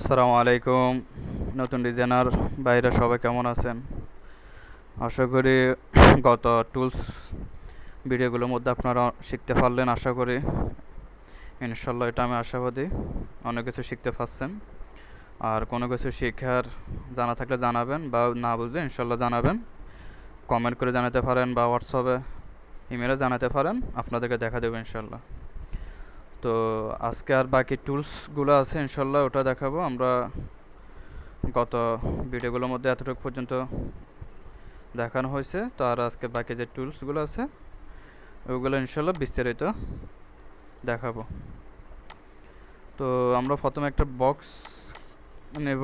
আসসালামু আলাইকুম। নতুন ডিজাইনার ভাইরা সবাই কেমন আছেন? আশা করি গত টুলস ভিডিওগুলোর মধ্যে আপনারা শিখতে পারলেন। আশা করি ইনশাল্লাহ এটা আমি আশাবাদী অনেক কিছু শিখতে পারছেন। আর কোনো কিছু শেখার জানা থাকলে জানাবেন, বা না বুঝলে ইনশাল্লাহ জানাবেন। কমেন্ট করে জানাতে পারেন বা হোয়াটসঅ্যাপে ইমেলে জানাতে পারেন, আপনাদেরকে দেখা দেবো ইনশাল্লাহ। তো আজকে আর বাকি টুলসগুলো আছে ইনশাল্লাহ, ওটা দেখাবো। আমরা গত ভিডিওগুলোর মধ্যে এতটুকু পর্যন্ত দেখানো হয়েছে, তো আর আজকে বাকি যে টুলসগুলো আছে ওগুলো ইনশাল্লাহ বিস্তারিত দেখাবো। তো আমরা প্রথমে একটা বক্স নেব।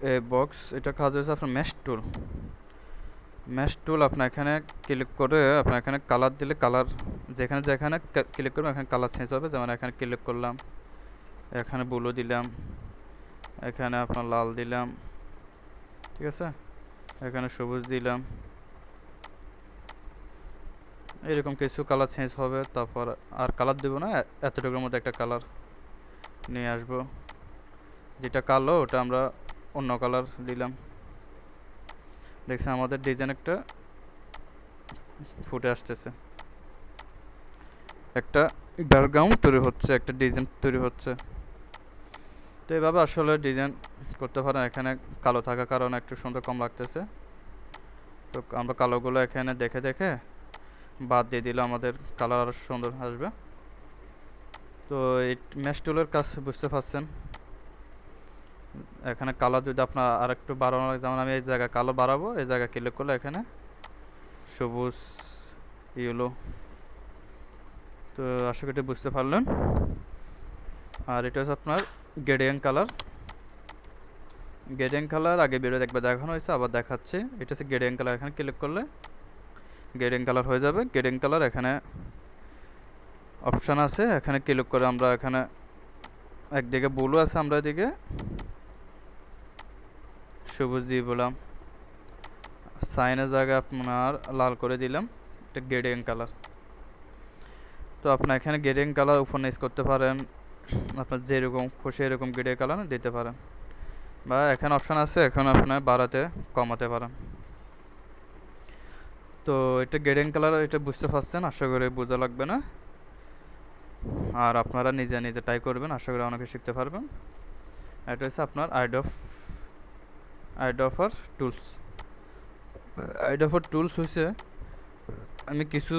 এই বক্স এটা কাজ হয়েছে আপনার ম্যাশ টুল আপনার এখানে ক্লিক করে আপনার এখানে কালার দিলে কালার যেখানে যেখানে ক্লিক করবেন এখানে কালার চেঞ্জ হবে। যেমন এখানে ক্লিক করলাম, এখানে ব্লু দিলাম, এখানে আপনার লাল দিলাম, ঠিক আছে, এখানে সবুজ দিলাম, এরকম কিছু কালার চেঞ্জ হবে। তারপর আর কালার দেবো না, এতটুকুর মধ্যে একটা কালার নিয়ে আসবো। যেটা কালো ওটা আমরা অন্য কালার দিলাম। দেখছেন আমাদের ডিজাইন একটা ফুটে আসতেছে, একটা ব্যাকগ্রাউন্ড তৈরি হচ্ছে, একটা ডিজাইন তৈরি হচ্ছে। তো এইভাবে আসলে ডিজাইন করতে পারেন। এখানে কালো থাকার কারণে একটু সুন্দর কম লাগতেছে, তো আমরা কালোগুলো এখানে দেখে দেখে বাদ দিয়ে দিলে আমাদের কালার আরও সুন্দর আসবে। তো এই ম্যাশ টুলের কাজ বুঝতে পারছেন। এখানে কালার যদি আপনার আর একটু বাড়ানো লাগে, যেমন আমি এই জায়গায় কালো বাড়াবো, এই জায়গায় ক্লিক করলে এখানে সবুজ, ইয়েলো। তো আশা করি বুঝতে পারলেন। আর এটা হচ্ছে আপনার গ্রেডিয়েন্ট কালার আগে ভিডিওতে একবার দেখানো হয়েছে, আবার দেখাচ্ছি। এটা হচ্ছে গ্রেডিয়েন্ট কালার। এখানে ক্লিক করলে গ্রেডিয়েন্ট কালার হয়ে যাবে। গ্রেডিয়েন্ট কালার এখানে অপশান আছে, এখানে ক্লিক করে আমরা এখানে একদিকে ব্লু আছে, আমরা এদিকে সবুজ দিয়ে বললাম, সাইনের জায়গায় আপনার লাল করে দিলাম, এটা গ্রেডিয়েন্ট কালার। তো আপনার এখানে গ্রেডিয়েন্ট কালার উপর নিচ করতে পারেন, আপনার যেরকম খুশি এরকম গ্রেডিয়েন্ট কালার দিতে পারেন, বা এখানে অপশান আছে, এখন আপনার বাড়াতে কমাতে পারেন। তো এটা গ্রেডিয়েন্ট কালার, এটা বুঝতে পারছেন, আশা করি বোঝা লাগবে না। আর আপনারা নিজে নিজে ট্রাই করবেন, আশা করি অনেকে শিখতে পারবেন। এটা হচ্ছে আপনার আইডফার টুলস হচ্ছে, আমি কিছু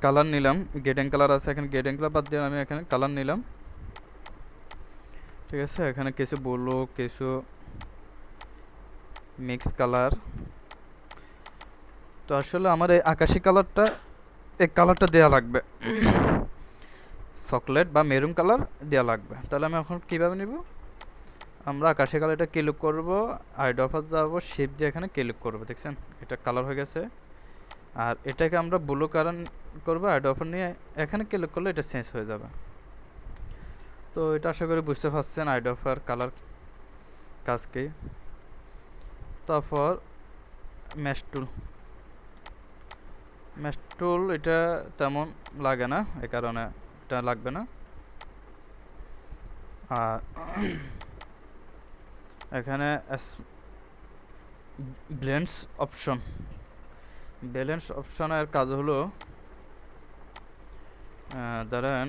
কালার নিলাম। গ্রেডিয়েন্ট কালার আছে, এখানে গ্রেডিয়েন্ট কালার বাদ দিয়ে আমি এখানে কালার নিলাম, ঠিক আছে। এখানে কিছু ব্লু, কিছু মিক্স কালার। তো আসলে আমার এই আকাশি কালারটা, এই কালারটা দেওয়া লাগবে, চকলেট বা মেরুন কালার দেওয়া লাগবে। তাহলে আমি এখন কীভাবে নিব, আমরা আকাশি কালারটা ক্লিক করব, আইডফার যাব, শেপ দিয়ে এখানে ক্লিক করব। দেখছেন এটা কালার হয়ে গেছে। আর এটাকে আমরা ব্লু কালার করবো, আইডফার নিয়ে এখানে ক্লিক করলে এটা চেঞ্জ হয়ে যাবে। তো এটা আশা করি বুঝতে পারছেন আইডফার কালার কাজ কি। তারপর ম্যাশ টুল এটা তেমন লাগে না, এই কারণে এটা লাগবে না। আর এখানে ব্যালেন্স অপশনের কাজ হলো, ধরেন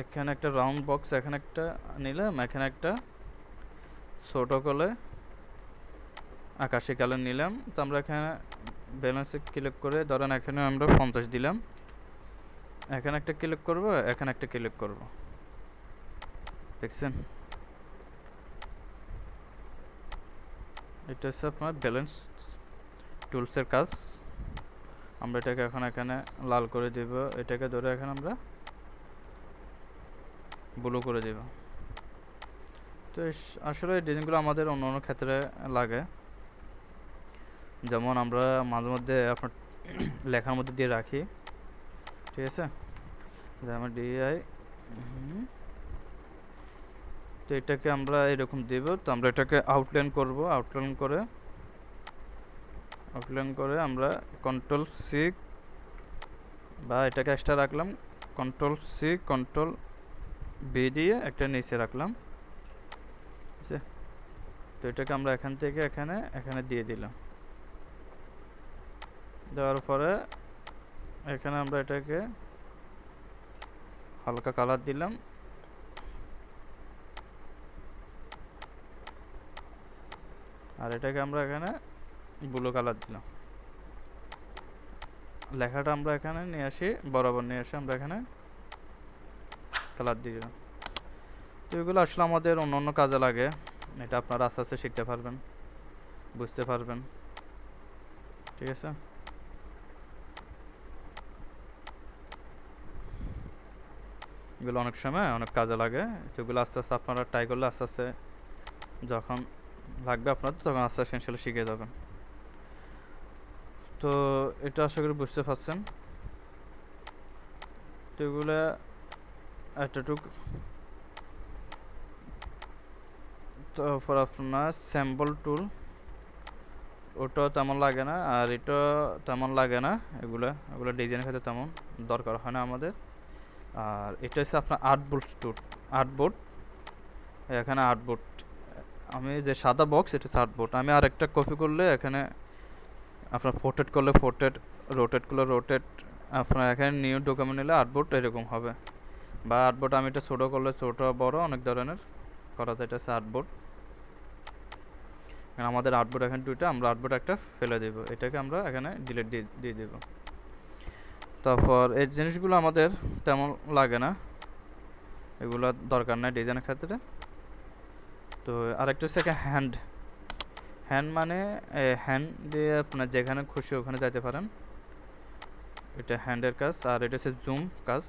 এখানে একটা রাউন্ড বক্স, এখানে একটা নিলাম, এখানে একটা ছোট করে আকাশি কালার নিলাম। তো আমরা এখানে ব্যালেন্সে ক্লিক করে ধরেন এখানে আমরা 50 দিলাম, এখানে একটা ক্লিক করব, এখানে একটা ক্লিক করব, দেখছেন। এটা হচ্ছে আপনার ব্যালেন্স টুলসের কাজ। আমরা এটাকে এখন এখানে লাল করে দেব, এটাকে ধরে এখানে আমরা ব্লু করে দেব। তো আসলে এই ডিজাইনগুলো আমাদের অন্য অন্য ক্ষেত্রে লাগে, যেমন আমরা মাঝে মধ্যে আপনার লেখার মধ্যে দিয়ে রাখি, ঠিক আছে, যেমন ডিআই। তো এটাকে আমরা এরকম দেব। তো আমরা এটাকে আউটলাইন করব, আউটলাইন করে আমরা কন্ট্রোল সি, বা এটাকে এক্সট্রা রাখলাম, কন্ট্রোল সি, কন্ট্রোল বি দিয়ে একটা নিচে রাখলাম, ঠিক আছে। তো এটাকে আমরা এখান থেকে এখানে দিয়ে দিলাম। দেওয়ার পরে এখানে আমরা এটাকে হালকা কালার দিলাম, আর এটাকে আমরা এখানে ব্লু কালার দিলাম। লেখাটা আমরা এখানে নিয়ে আসি, বরাবর নিয়ে আসি আমরা এখানে কালার দিয়ে দিলাম। তো এগুলো আসলে আমাদের অন্য অন্য কাজে লাগে, এটা আপনারা আস্তে আস্তে শিখতে পারবেন, বুঝতে পারবেন, ঠিক আছে। এগুলো অনেক সময় অনেক কাজে লাগে, তো এগুলো আস্তে আস্তে আপনারা ট্রাই করলে আস্তে আস্তে যখন লাগবে আপনাদের তখন আস্তে আস্তে ইনশাল্লাহ শিখে যাবেন। তো এটা আশা করি বুঝতে পারছেন। তো এগুলো এতটুক। তারপর আপনার স্যাম্পল টুল, ওটাও তেমন লাগে না, আর এটা তেমন লাগে না, এগুলো ডিজাইনের ক্ষেত্রে তেমন দরকার হয় না আমাদের। আর এটা হচ্ছে আপনার আর্টবোর্ড টুল, আর্টবোর্ড, এখানে আর্টবোর্ড, আমি যে সাদা বক্স এটা হচ্ছে আর্টবোর্ড। আমি আরেকটা কপি করলে এখানে আপনার ফোর্টেট করলে ফোর্টেট, রোটেট করলে রোটেট, আপনার এখানে নিউ ডকুমেন্ট নিলে আর্টবোর্ড এরকম হবে, বা আর্টবোর্ড আমি এটা ছোটো করলে ছোটো বড় অনেক ধরনের করা যায়, এটা হচ্ছে আর্টবোর্ড। আমাদের আর্টবোর্ড এখানে দুইটা, আমরা আর্টবোর্ড একটা ফেলে দেব, এটাকে আমরা এখানে ডিলিট দিয়ে দেব। তারপর এই জিনিসগুলো আমাদের তেমন লাগে না, এগুলো দরকার নাই ডিজাইনের ক্ষেত্রে। তো আরেকটা হচ্ছে হ্যান্ড, হ্যান্ড মানে হ্যান্ড দিয়ে আপনার যেখানে খুশি ওখানে যাইতে পারেন, এটা হ্যান্ডের কাজ। আর এটা হচ্ছে জুম কাজ,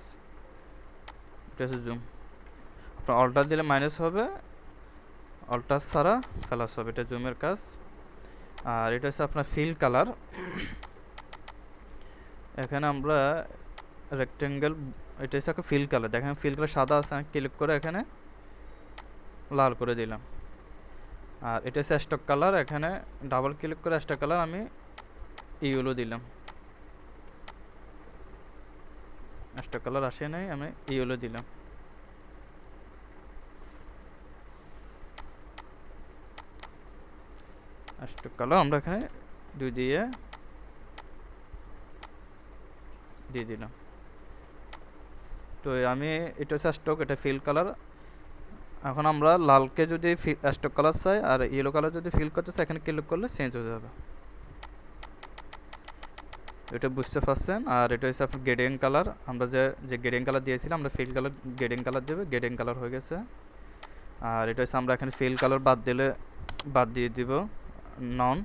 এটা হচ্ছে জুম, আপনার অল্টার দিলে মাইনাস হবে, অল্টার ছাড়া প্লাস হবে, এটা জুমের কাজ। আর এটা হচ্ছে আপনার ফিল কালার, এখানে আমরা রেক্টেঙ্গেল, এটা হচ্ছে একটা ফিল কালার, দেখেন ফিল কালার সাদা আছে, ক্লিক করে এখানে লাল করে দিলাম। আর এটা হচ্ছে স্টক কালার, এখানে ডাবল ক্লিক করে স্টক কালার আমি ইয়েলো দিলাম, স্টক কালার আসে নাই, আমি ইয়েলো দিলাম। স্টক কালার আমরা এখানে দিয়ে দিলাম। তো আমি এটা হচ্ছে স্টক, এটা ফিল কালার। এখন আমরা লালকে যদি স্টক কালার চাই আর ইয়েলো কালার যদি ফিল করতে চাই, এখানে ক্লিক করলে চেঞ্জ হয়ে যাবে, এটা বুঝতে পারছেন। আর এটা হচ্ছে আপনার গ্রেডিং কালার, আমরা যে গ্রেডিং কালার দিয়েছিলাম আমরা ফিল কালার গ্রেডিং কালার দেবে, গ্রেডিং কালার হয়ে গেছে। আর এটা হচ্ছে আমরা এখানে ফিল কালার বাদ দিয়ে দিব নন,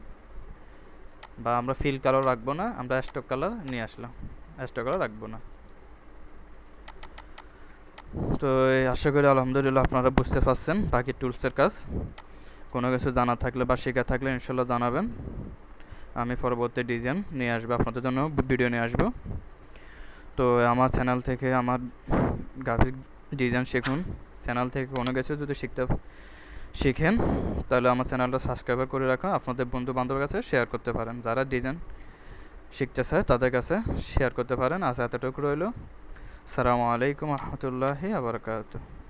বা আমরা ফিল কালার রাখবো না, আমরা স্টক কালার নিয়ে আসলাম, স্টক কালার রাখবো না। তো আশা করি আলহামদুলিল্লাহ আপনারা বুঝতে পারছেন বাকি টুলসের কাজ। কোনো কিছু জানা থাকলে বা শেখা থাকলে ইনশাল্লাহ জানাবেন, আমি পরবর্তী ডিজাইন নিয়ে আসবো, আপনাদের জন্য ভিডিও নিয়ে আসবো। তো আমার চ্যানেল থেকে আমার গ্রাফিক ডিজাইন শিখুন, চ্যানেল থেকে কোনো কিছু যদি শিখেন তাহলে আমার চ্যানেলটা সাবস্ক্রাইব করে রাখুন, আপনাদের বন্ধু বান্ধবের কাছে শেয়ার করতে পারেন, যারা ডিজাইন শিখতে চায় তাদের কাছে শেয়ার করতে পারেন। আজ এতটুকু রইল। আসসালামু আলাইকুম রহমতুল্লাহি ওয়া বারাকাতুহু।